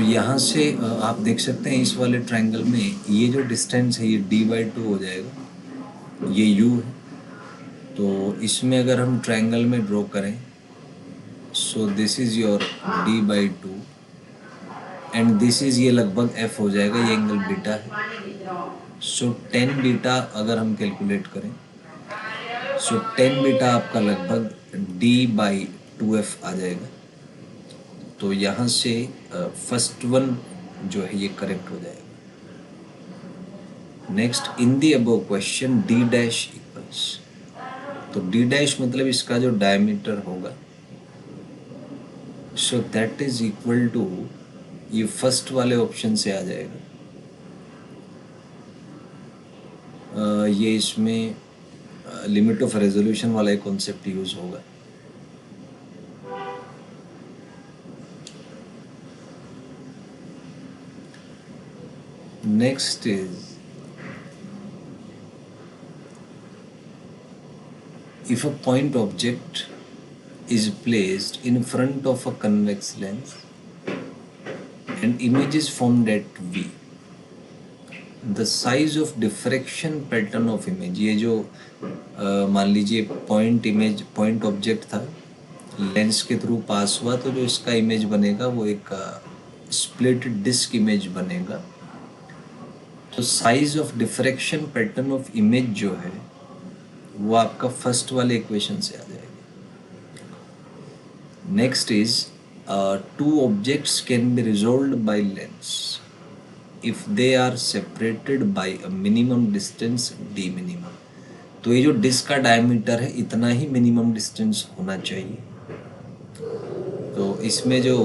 यहाँ से आप देख सकते हैं इस वाले ट्रायंगल में ये जो डिस्टेंस है ये d/2 हो जाएगा, ये u है। तो इसमें अगर हम ट्रायंगल में ड्रॉ करें, so this is your d/2 and this is, ये लगभग f हो जाएगा, ये एंगल बीटा है। सो tan बीटा अगर हम कैलकुलेट करें, सो tan बीटा आपका लगभग d/2f आ जाएगा। तो यहाँ से फर्स्ट वन जो है ये करेक्ट हो जाएगा। Next, in the above question d dash equals, तो d डैश मतलब इसका जो डायमीटर होगा, so that is equal to, ये फर्स्ट वाले ऑप्शन से आ जाएगा। ये इसमें लिमिट ऑफ रेजोल्यूशन वाला एक कॉन्सेप्ट यूज होगा। Next is, if a point object is placed in front of a convex lens and image is formed at V, the size of diffraction pattern of image, ये जो मान लीजिए point object था, lens के through pass हुआ, तो जो इसका इमेज बनेगा वो एक स्प्लिट डिस्क इमेज बनेगा। तो size of diffraction pattern of image जो है वो आपका फर्स्ट वाले इक्वेशन से आ जाएगा। Next is, two objects can be resolved by lens if they are separated by a minimum distance d minimum. तो ये जो डिस्क का डायमीटर है इतना ही मिनिमम डिस्टेंस होना चाहिए। तो इसमें जो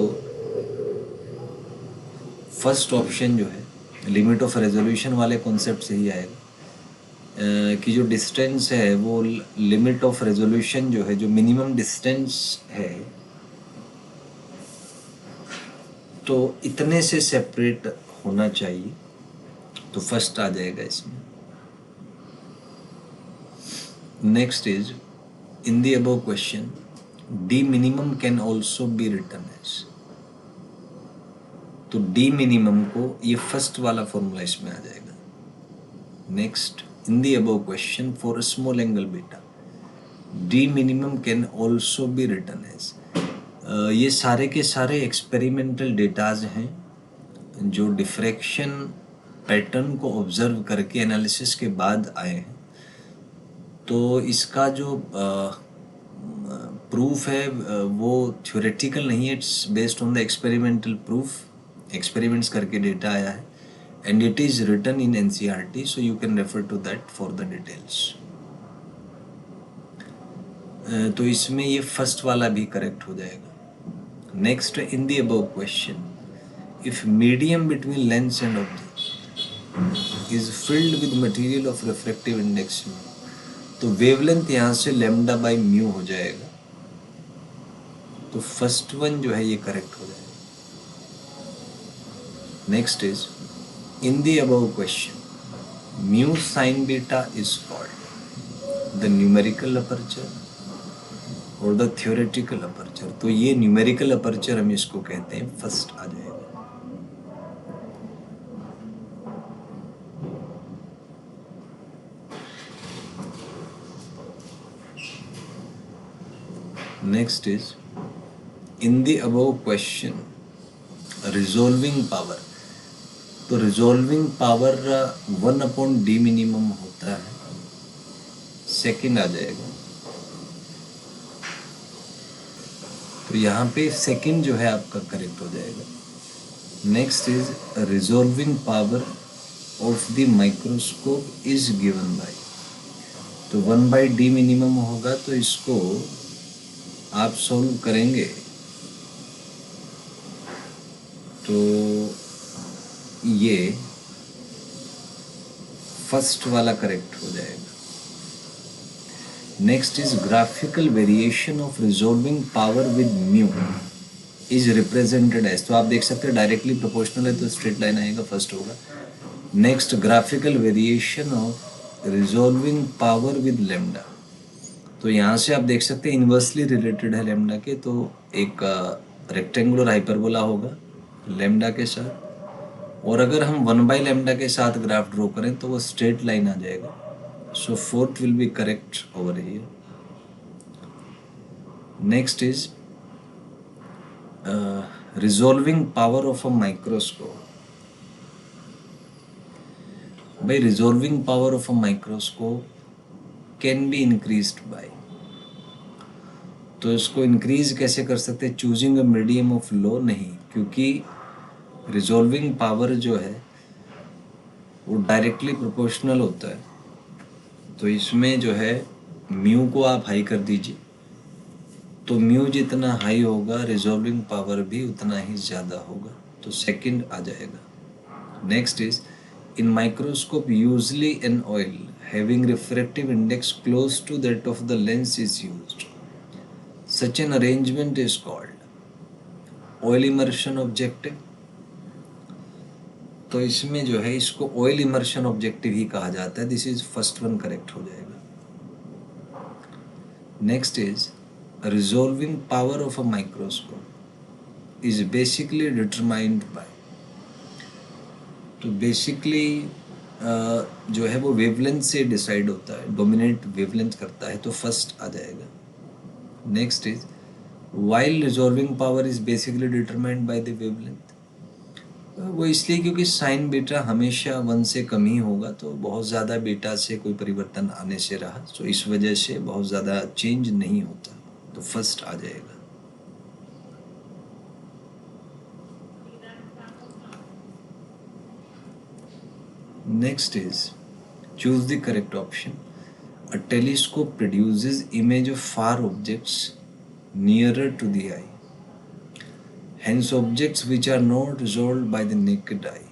फर्स्ट ऑप्शन जो है लिमिट ऑफ रेजोल्यूशन वाले कॉन्सेप्ट से ही आएगा, कि जो डिस्टेंस है वो लिमिट ऑफ रेजोल्यूशन जो है, जो मिनिमम डिस्टेंस है, तो इतने से सेपरेट होना चाहिए। तो फर्स्ट आ जाएगा इसमें। Next is, in the above question d minimum can also be written as, तो d मिनिमम को ये फर्स्ट वाला फॉर्मूला इसमें आ जाएगा। Next, in the above question for a small angle beta, d minimum can also be written as, ये सारे के सारे एक्सपेरिमेंटल डेटाज हैं जो डिफ्रैक्शन पैटर्न को ऑब्जर्व करके एनालिसिस के बाद आए हैं। तो इसका जो प्रूफ है वो थ्योरेटिकल नहीं है, it's based on the experimental proof, experiments करके डेटा आया है, and it is written in NCERT, so you can refer to that for the details. तो इसमें ये फर्स्ट वाला भी करेक्ट हो जाएगा। Next, in the above question, if medium between lens and object is filled with material of refractive index, तो wavelength यहाँ से लैम्डा बाई म्यू हो जाएगा। तो फर्स्ट वन जो है ये करेक्ट हो जाएगा। Next is, in the above question, mu sin beta is called the numerical aperture or the theoretical aperture। तो ये numerical aperture हम इसको कहते हैं, फर्स्ट आ जाएगा। Next is, in the above question, resolving power, तो रिजॉल्विंग पावर 1/d मिनिमम होता है, सेकंड आ जाएगा। तो यहाँ पे सेकंड जो है आपका करेक्ट हो जाएगा। Next is, resolving power of the microscope is given by, तो 1/d मिनिमम होगा, तो इसको आप सॉल्व करेंगे तो ये फर्स्ट वाला करेक्ट हो जाएगा। Next is, graphical variation of resolving power with mu is represented as, तो आप देख सकते हैं डायरेक्टली प्रोपोर्शनल है तो स्ट्रेट लाइन आएगा, फर्स्ट होगा। Next, graphical variation of resolving power with lambda, तो यहाँ से आप देख सकते हैं इन्वर्सली रिलेटेड है लैम्डा के, तो एक रेक्टेंगुलर हाइपरबोला होगा लेमडा के साथ, और अगर हम 1/λ के साथ ग्राफ ड्रॉ करें तो वो स्ट्रेट लाइन आ जाएगा. So fourth will be correct over here. Next is resolving power of a microscope. By resolving power of a microscope can be increased by. तो इसको इंक्रीज कैसे कर सकते हैं? Choosing a medium of low नहीं, क्योंकि रिजॉल्विंग पावर जो है वो डायरेक्टली प्रोपोर्शनल होता है. तो इसमें जो है म्यू को आप हाई कर दीजिए, तो म्यू जितना हाई होगा रिजॉल्विंग पावर भी उतना ही ज़्यादा होगा. तो सेकंड आ जाएगा. Next is in microscope usually an oil having refractive index close to that of the lens is used. Such an arrangement is called oil immersion objective. तो इसमें जो है इसको ऑयल इमर्शन ऑब्जेक्टिव ही कहा जाता है. This is first one correct हो जाएगा. Next is resolving power of a microscope is basically determined by. तो बेसिकली जो है वो वेवलेंथ से डिसाइड होता है, डोमिनेट वेवलेंथ करता है. तो फर्स्ट आ जाएगा. Next is while resolving power is basically determined by the wavelength. वो इसलिए क्योंकि साइन बीटा हमेशा 1 से कम ही होगा, तो बहुत ज़्यादा बीटा से कोई परिवर्तन आने से रहा, तो इस वजह से बहुत ज़्यादा चेंज नहीं होता. तो फर्स्ट आ जाएगा. Next is choose the correct option. A telescope produces image of far objects nearer to the eye. Hence, objects which are not resolved by the naked eye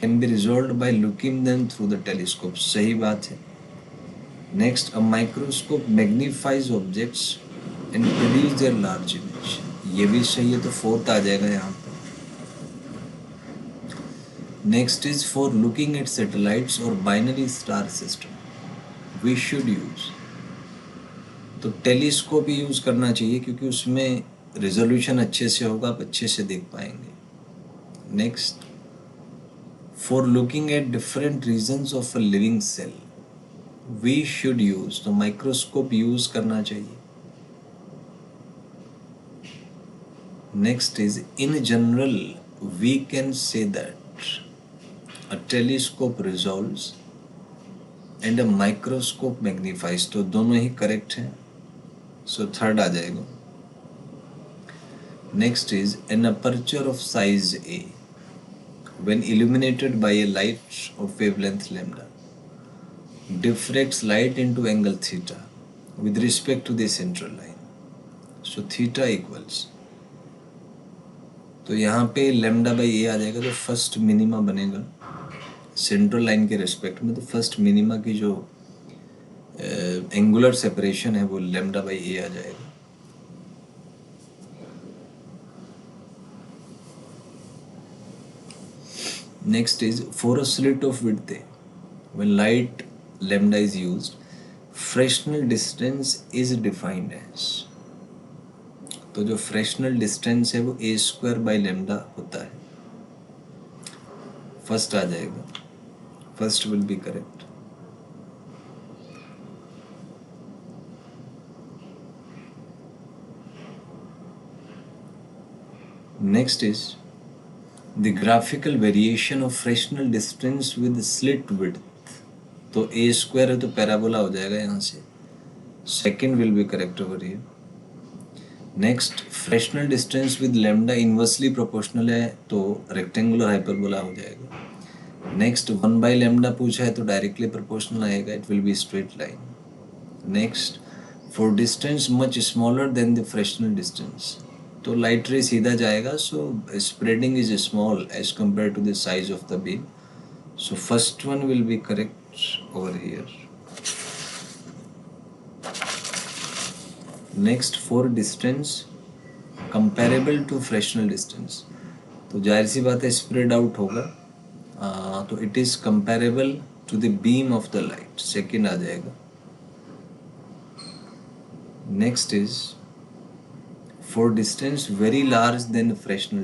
can be resolved by looking them through the telescope. सही बात है. Next, a microscope magnifies objects and produce their large image. ये भी सही है, तो fourth आ जाएगा यहाँ पर. Next is for looking at satellites or binary star system we should use. तो टेलीस्कोप ही यूज करना चाहिए क्योंकि उसमें रिजोल्यूशन अच्छे से होगा, आप अच्छे से देख पाएंगे. Next, for looking at different regions of a living cell we should use. तो माइक्रोस्कोप यूज करना चाहिए. Next is in general we can say that a telescope resolves and a microscope magnifies. तो दोनों ही करेक्ट हैं. So third आ जाएगा. Next is an aperture of size A when illuminated by a light of wavelength lambda diffracts light into angle theta with respect to the central line. So theta equals, तो यहाँ पे lambda by a आ जाएगा. तो first minima बनेगा central line के respect में. तो फर्स्ट मिनिमा की जो एंगुलर सेपरेशन है वो लैम्डा बाई ए आ जाएगा. Next is for a slit of width a when light lambda is used Fresnel distance is defined as. तो जो फ्रेशनल डिस्टेंस है वो ए स्क्वायर बाई लैम्डा होता है. फर्स्ट आ जाएगा. First will be correct. Next is the graphical variation of Fresnel distance with slit width. तो ए square है तो पैराबोला हो जाएगा यहाँ से. Second will be correct over here. Next, Fresnel distance with lambda inversely proportional है तो रेक्टेंगुलर हाइपरबोला हो जाएगा. नेक्स्ट, 1/λ पूछा है तो डायरेक्टली प्रोपोर्शनल आएगा. It will be straight line. Next, for distance much smaller than the Fresnel distance, तो light ray सीधा जाएगा. So spreading is small as compare to the size of the beam. So first one will be correct over here. Next, for distance comparable to Fresnel distance, तो जाहिर सी बात है spread out होगा. तो it is comparable to the beam of the light. Second आ जाएगा. Next is for distance very large than Fresnel